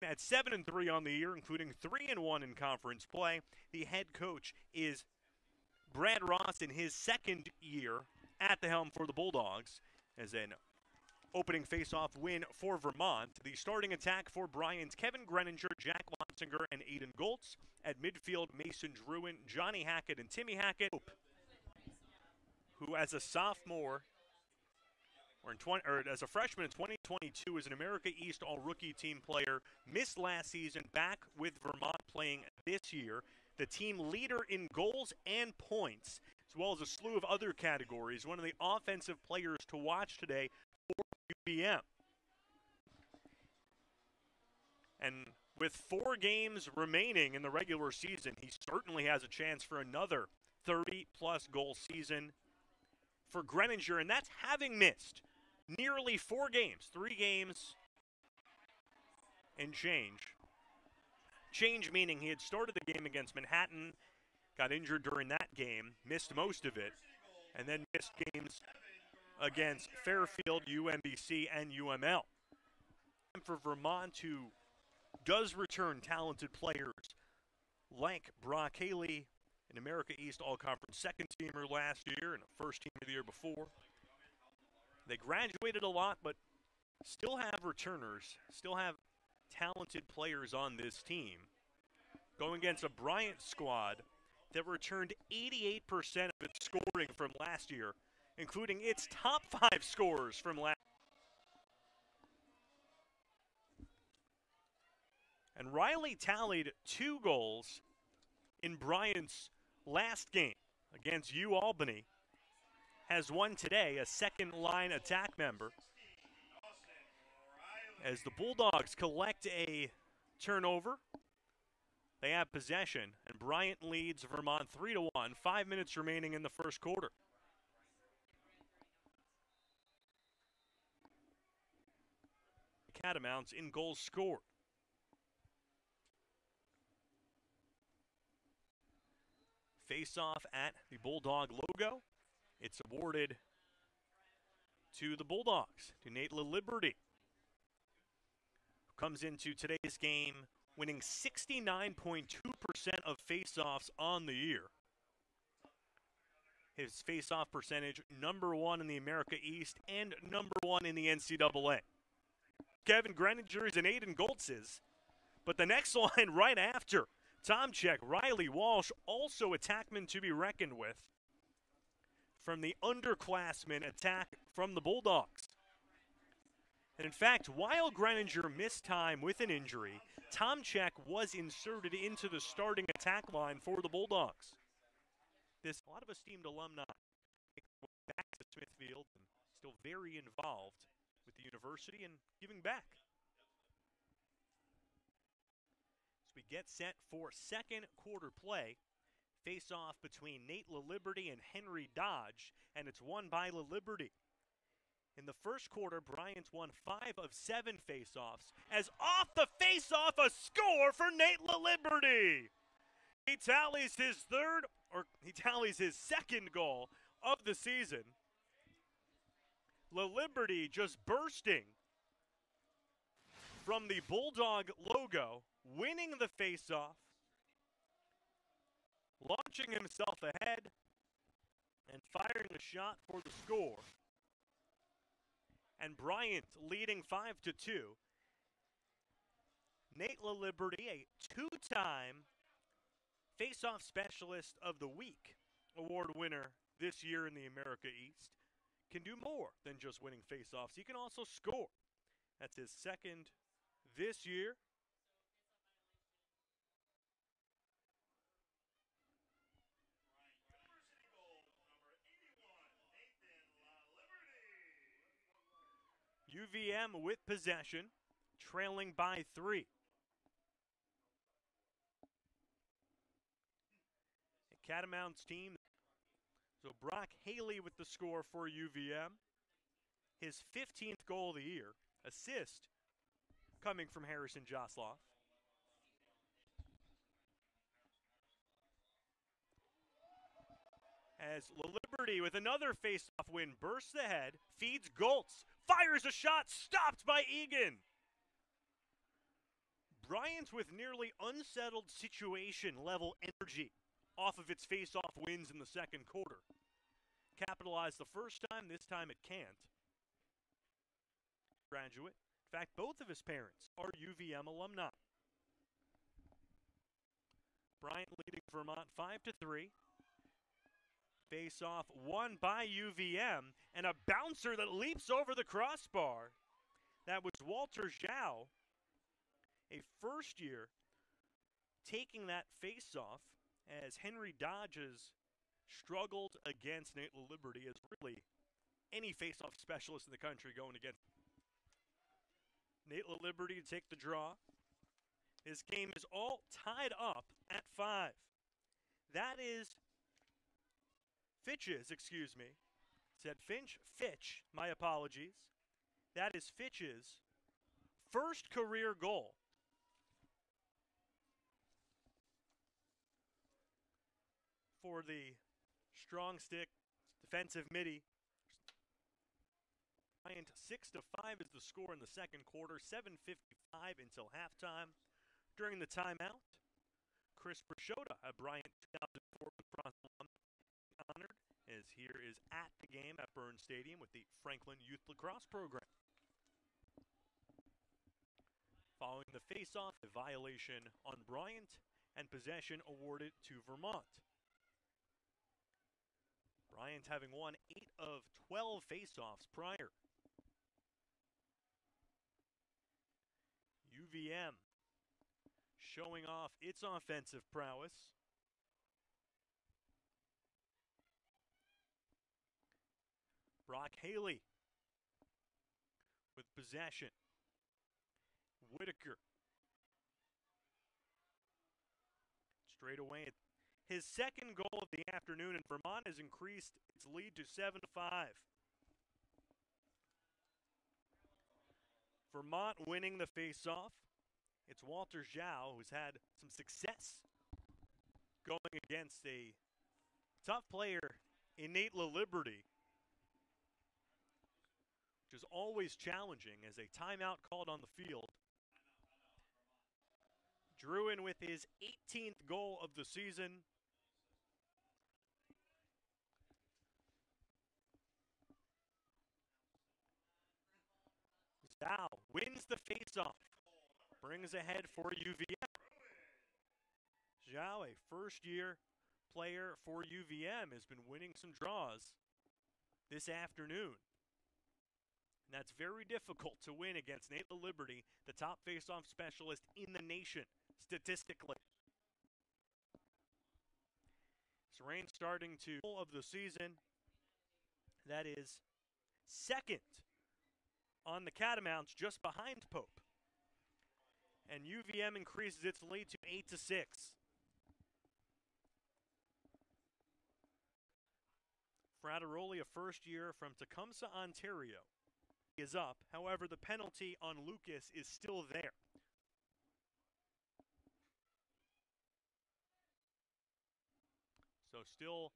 at 7-3 on the year, including 3-1 in conference play. The head coach is Brad Ross in his second year at the helm for the Bulldogs, as an opening face-off win for Vermont. The starting attack for Bryant: Kevin Greninger, Jack Lonsinger, and Aiden Goltz. At midfield, Mason Druin, Johnny Hackett, and Timmy Hackett, who as a sophomore or as a freshman in 2022 is an America East All-Rookie Team player, missed last season, back with Vermont playing this year. The team leader in goals and points, as well as a slew of other categories. One of the offensive players to watch today for UVM. And with 4 games remaining in the regular season, he certainly has a chance for another 30-plus goal season for Greninger, and that's having missed nearly 4 games, 3 games and change. Change meaning he had started the game against Manhattan, got injured during that game, missed most of it, and then missed games against Fairfield, UMBC, and UML. And for Vermont, who does return talented players like Brock Haley, an America East All-Conference second-teamer last year and a first-teamer the year before. They graduated a lot, but still have returners, still have talented players on this team. Going against a Bryant squad that returned 88% of its scoring from last year, including its top 5 scorers from last year. And Riley tallied 2 goals in Bryant's last game against UAlbany. Has won today, a second-line attack member. As the Bulldogs collect a turnover, they have possession, and Bryant leads Vermont 3-1. 5 minutes remaining in the first quarter. Catamounts in goals scored. Face-off at the Bulldog logo. It's awarded to the Bulldogs, to Nate Laliberte, who comes into today's game winning 69.2% of face-offs on the year. His face-off percentage, #1 in the America East and #1 in the NCAA. Kevin Greninger's and Aiden Goltz's, but the next line right after, Tomchek, Riley Walsh, also attackmen to be reckoned with from the underclassmen attack from the Bulldogs. And in fact, while Greninger missed time with an injury, Tomchek was inserted into the starting attack line for the Bulldogs. This a lot of esteemed alumni back to Smithfield and still very involved with the university and giving back. As we get set for second quarter play, face-off between Nate Laliberte and Henry Dodge, and it's won by Laliberte. In the first quarter, Bryant's won 5 of 7 face-offs, as off the face-off, a score for Nate Laliberte. He tallies his second goal of the season. Laliberte just bursting from the Bulldog logo, winning the face-off, launching himself ahead, and firing a shot for the score. And Bryant leading 5-2. Nate Laliberte, a 2-time face-off specialist of the week award winner this year in the America East, can do more than just winning face-offs. He can also score. That's his second this year. UVM with possession, trailing by 3. The Catamounts team. So Brock Haley with the score for UVM. His 15th goal of the year. Assist coming from Harrison Josloff. As Laliberte with another face-off win bursts ahead, feeds Goltz, fires a shot, stopped by Egan. Bryant with nearly unsettled situation level energy off of its face-off wins in the second quarter. Capitalized the first time, this time it can't. Graduate. In fact, both of his parents are UVM alumni. Bryant leading Vermont 5-3. Face-off won by UVM, and a bouncer that leaps over the crossbar. That was Walter Zhao, a first year, taking that face-off as Henry Dodges struggled against Nate Laliberte as really any face-off specialist in the country going against Nate Laliberte to take the draw. This game is all tied up at 5. That is Fitch's, excuse me. Said Fitch, my apologies. That is Fitch's first career goal. For the strong stick defensive midi. Bryant 6-5 is the score in the second quarter. 7:55 until halftime. During the timeout, Chris Brachota, a Bryant 2004 lacrosse alum, honored, as here is at the game at Burns Stadium with the Franklin Youth Lacrosse Program. Following the face-off, a violation on Bryant, and possession awarded to Vermont. Bryant having won 8 of 12 face-offs prior. UVM showing off its offensive prowess. Brock Haley with possession. Whitaker. Straight away. His second goal of the afternoon, and Vermont has increased its lead to 7-5. Vermont winning the face-off. It's Walter Zhao, who's had some success going against a tough player in Nate Laliberte, which is always challenging as a timeout called on the field. Drew in with his 18th goal of the season. Zhao wins the faceoff, brings ahead for UVM. Zhao, a first-year player for UVM, has been winning some draws this afternoon. And that's very difficult to win against Nate Laliberte, the top faceoff specialist in the nation, statistically. It's rain starting to of the season. That is second on the Catamounts, just behind Pope. And UVM increases its lead to 8-6. Frateroli, a first year from Tecumseh, Ontario, is up. However, the penalty on Lucas is still there. So still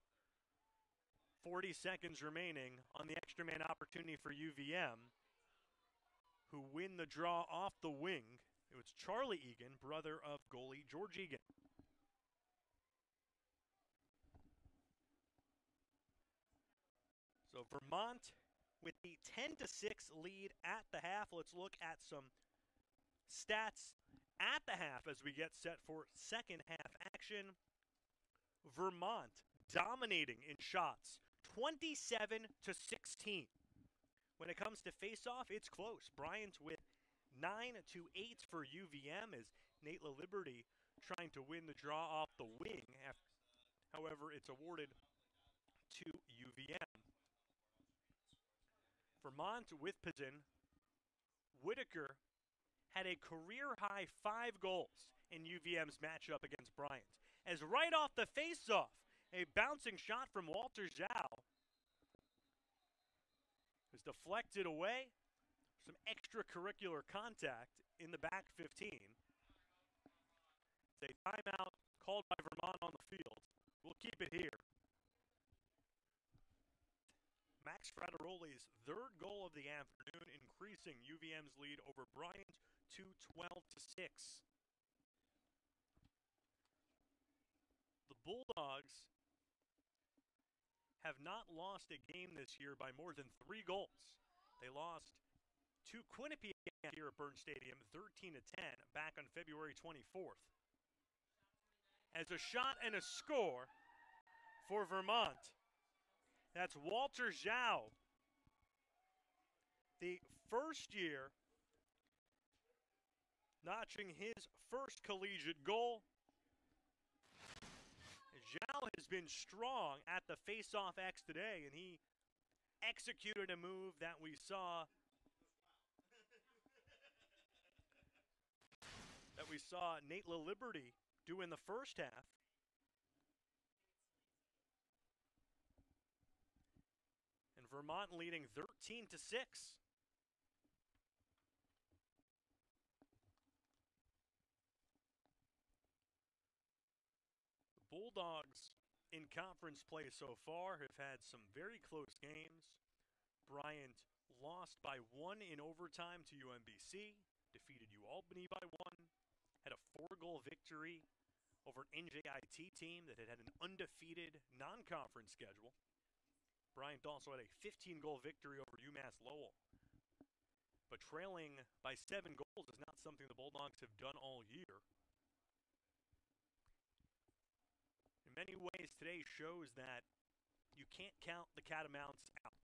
40 seconds remaining on the extra man opportunity for UVM, who win the draw off the wing. It was Charlie Egan, brother of goalie George Egan. So Vermont with the 10-6 lead at the half. Let's look at some stats at the half as we get set for second half action. Vermont dominating in shots, 27-16. When it comes to face-off, it's close. Bryant with 9-8 for UVM as Nate Laliberte trying to win the draw off the wing. However, it's awarded to UVM. Vermont with possession. Whitaker had a career-high 5 goals in UVM's matchup against Bryant, as right off the face-off, a bouncing shot from Walter Zhao was deflected away. Some extracurricular contact in the back 15. It's a timeout called by Vermont on the field. We'll keep it here. Max Frateroli's third goal of the afternoon, increasing UVM's lead over Bryant to 12-6. Bulldogs have not lost a game this year by more than 3 goals. They lost to Quinnipiac here at Byrne Stadium 13-10 back on February 24th. As a shot and a score for Vermont. That's Walter Zhao. The first year notching his first collegiate goal. Zhao has been strong at the Faceoff X today, and he executed a move that we saw Nate Laliberte do in the first half. And Vermont leading 13-6. The Bulldogs in conference play so far have had some very close games. Bryant lost by 1 in overtime to UMBC, defeated UAlbany by 1, had a 4-goal victory over an NJIT team that had an undefeated non-conference schedule. Bryant also had a 15-goal victory over UMass Lowell. But trailing by 7 goals is not something the Bulldogs have done all year. In many ways, today shows that you can't count the Catamounts out.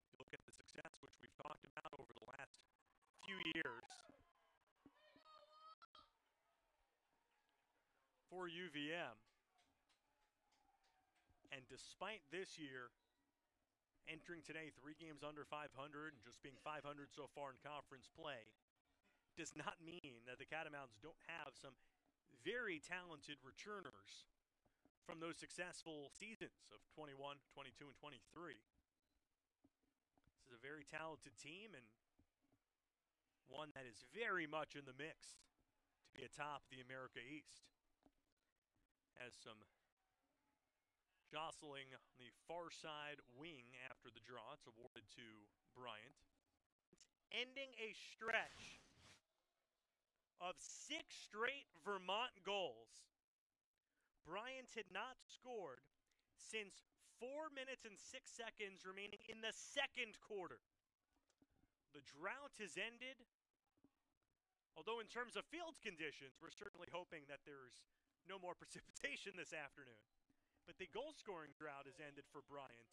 You look at the success which we've talked about over the last few years for UVM. And despite this year entering today 3 games under 500 and just being 500 so far in conference play, does not mean that the Catamounts don't have some very talented returners from those successful seasons of 21, 22, and 23. This is a very talented team and one that is very much in the mix to be atop the America East. Has some jostling on the far side wing after the draw. It's awarded to Bryant. Ending a stretch of 6 straight Vermont goals. Bryant had not scored since 4 minutes and 6 seconds remaining in the second quarter. The drought has ended, although in terms of field conditions, we're certainly hoping that there's no more precipitation this afternoon. But the goal-scoring drought has ended for Bryant.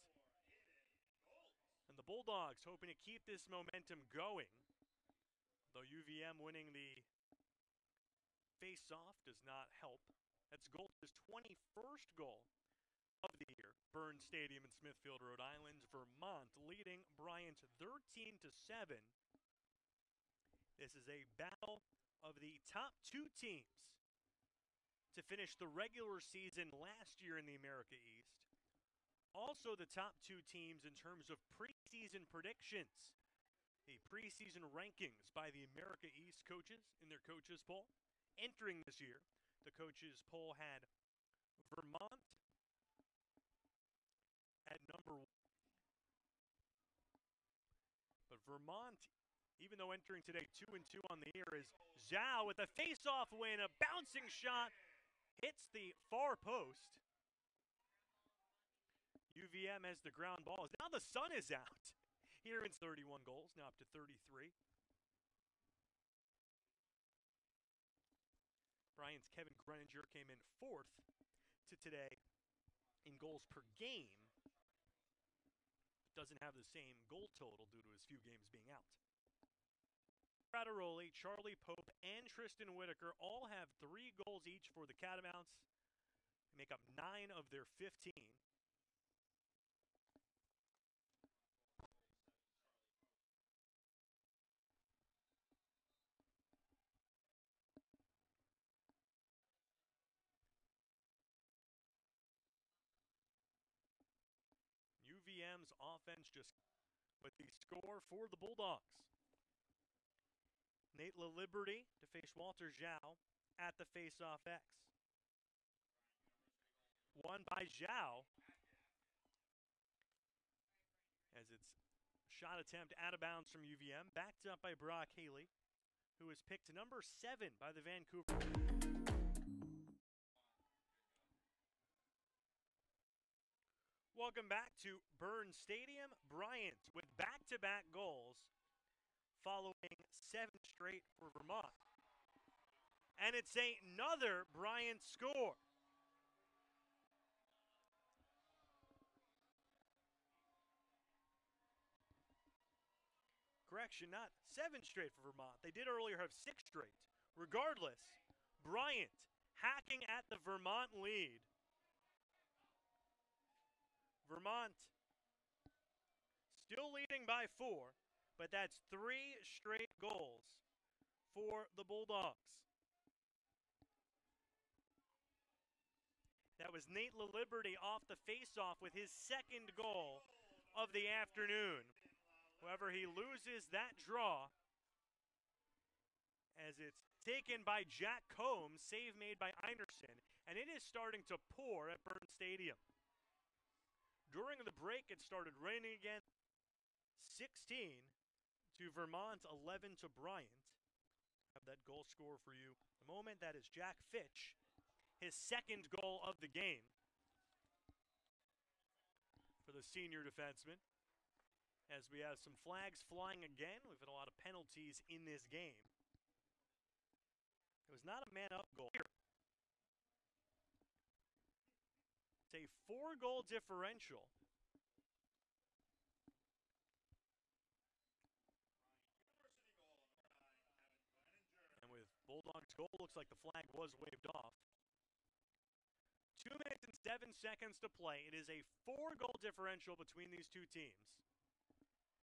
And the Bulldogs hoping to keep this momentum going. Though UVM winning the face-off does not help. That's Gold's 21st goal of the year. Byrne Stadium in Smithfield, Rhode Island. Vermont leading Bryant 13-7. This is a battle of the top 2 teams to finish the regular season last year in the America East. Also the top 2 teams in terms of preseason predictions. The preseason rankings by the America East coaches in their coaches poll. Entering this year, the coaches poll had Vermont at number 1. But Vermont, even though entering today 2-2 on the year, is Zhao with a face-off win, a bouncing shot. Hits the far post. UVM has the ground ball. Now the sun is out. Here in 31 goals, now up to 33. Bryant's Kevin Greninger came in 4th to today in goals per game. Doesn't have the same goal total due to his few games being out. Radaroli, Charlie Pope, and Tristan Whitaker all have 3 goals each for the Catamounts. They make up 9 of their 15. UVM's offense just with the score for the Bulldogs. Nate Laliberte to face Walter Zhao at the Faceoff X. Won by Zhao. As it's shot attempt out of bounds from UVM. Backed up by Brock Haley, who was picked number 7 by the Vancouver. welcome back to Burns Stadium. Bryant with back-to-back goals following 7 straight for Vermont. And it's another Bryant score. Correction, not 7 straight for Vermont. They did earlier have 6 straight. Regardless, Bryant hacking at the Vermont lead. Vermont still leading by 4, but that's 3 straight goals for the Bulldogs. That was Nate Laliberte off the faceoff with his second goal of the afternoon. However, he loses that draw as it's taken by Jack Combs, save made by Einerson, and it is starting to pour at Burns Stadium. During the break, it started raining again. 16 to Vermont, 11 to Bryant. Have that goal score for you in a moment. That is Jack Fitch, his second goal of the game for the senior defenseman. As we have some flags flying again, we've had a lot of penalties in this game. It was not a man-up goal here. It's a 4-goal differential. And with Bulldogs' goal, looks like the flag was waved off. 2 minutes and 7 seconds to play. It is a 4-goal differential between these two teams.